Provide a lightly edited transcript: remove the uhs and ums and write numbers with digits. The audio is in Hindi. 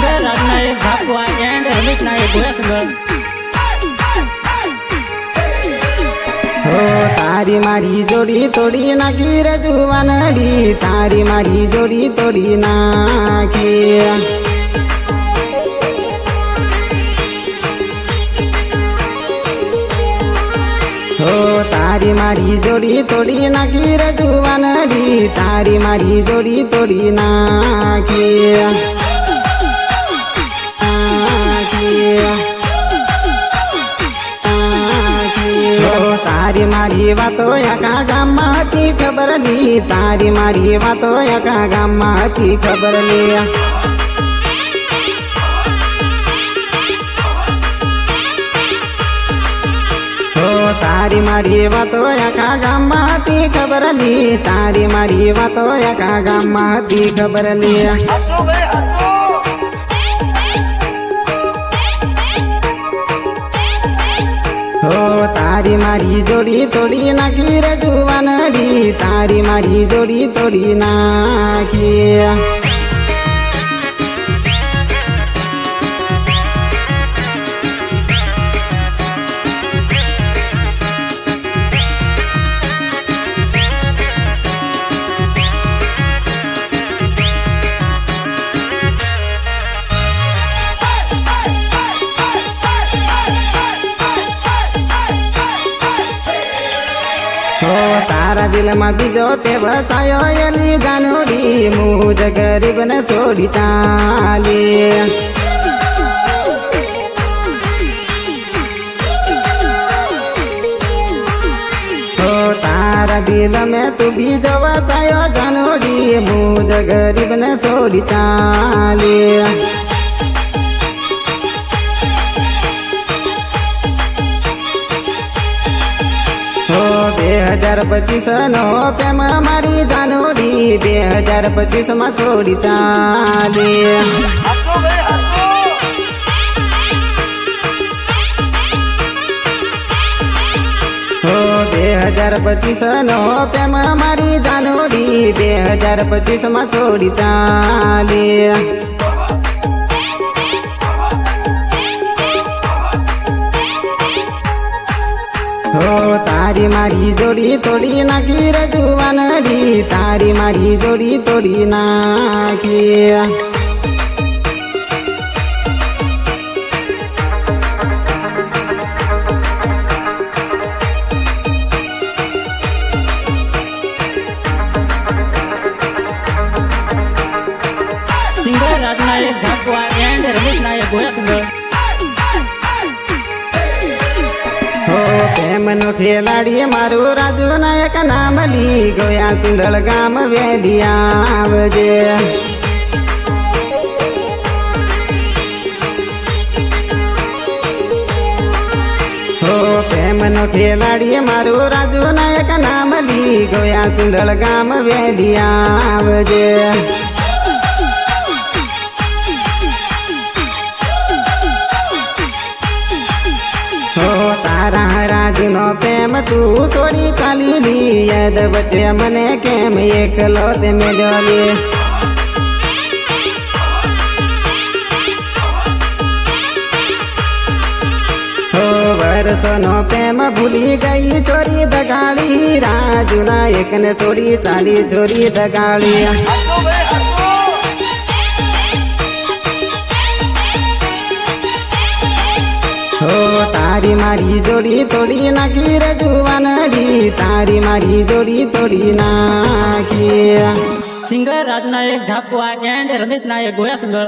Singer Rajnayak Jhapua and Ramesh Nayak गोयासंगर। हो तारी मारी जोड़ी तोड़ी नाखी रे जुवानड़ी, तारी मारी जोड़ी तोड़ी नाखी। हो तारी मारी जोड़ी तोड़ी नाखी रे जुवानड़ी, तारी मारी जोड़ी तोड़ी नाखी। तारी मारी वातो एका गामમાં હતી खबर ली, तारी मारी वातो एका गामમાં હતી खबर ली। हो तारी मारी वातो एका गामમાં હતી खबर ली, तारी मारी वातो एका गामમાં હતી खबर ली। हो तारी मारी जोड़ी तोड़ी नाखी रे जुवानड़ी, तारी मारी जोड़ी तोड़ी नाखी। हो तारा दिल में बीजो ते बसायो एली जानोड़ी, मुझ गरीब ने सोड़ी चाली। हो तारा दिल में तू बीजो बसायो जानोड़ी, मुझ गरीब ने सोड़ी चाली। हो 2025 नो प्रेम मारी जानोड़ी, 2025 में सोड़ी चाली। हो 2025 नो प्रेम मारी जानोड़ी, 2025 में सोड़ी चाली। हो तारी मारी जोड़ी तोड़ी नाखी रे जुवानड़ी, तारी मारी जोड़ी तोड़ी नाखी। Singer Rajnayak Jhapua and Ramesh Nayak गोयासंगर। हो प्रेम नो खेलाड़ी मारू राजू नायक नाम ली, गोया सुंदर गाम वेलिया आवजे। हो प्रेम नो खेलाड़ी मारू राजू नायक नाम ली, गोया सुंदर गाम वेलिया आवजे। हो तारा राजू नो प्रेम तू छोड़ी चाली ली, याद बचे मने केम एकलो ते मेली। हो वर्षो नो प्रेम भूली गई चोरी दगाड़ी, राजू नायक ने छोड़ी चाली चोरी दगाड़ी। हो तारी मारी जोड़ी तोड़ी नाखी रे जुवानड़ी, तारी मारी जोड़ी तोड़ी नाखी। Singer Rajnayak Jhapua and Ramesh Nayak गोयासंगर।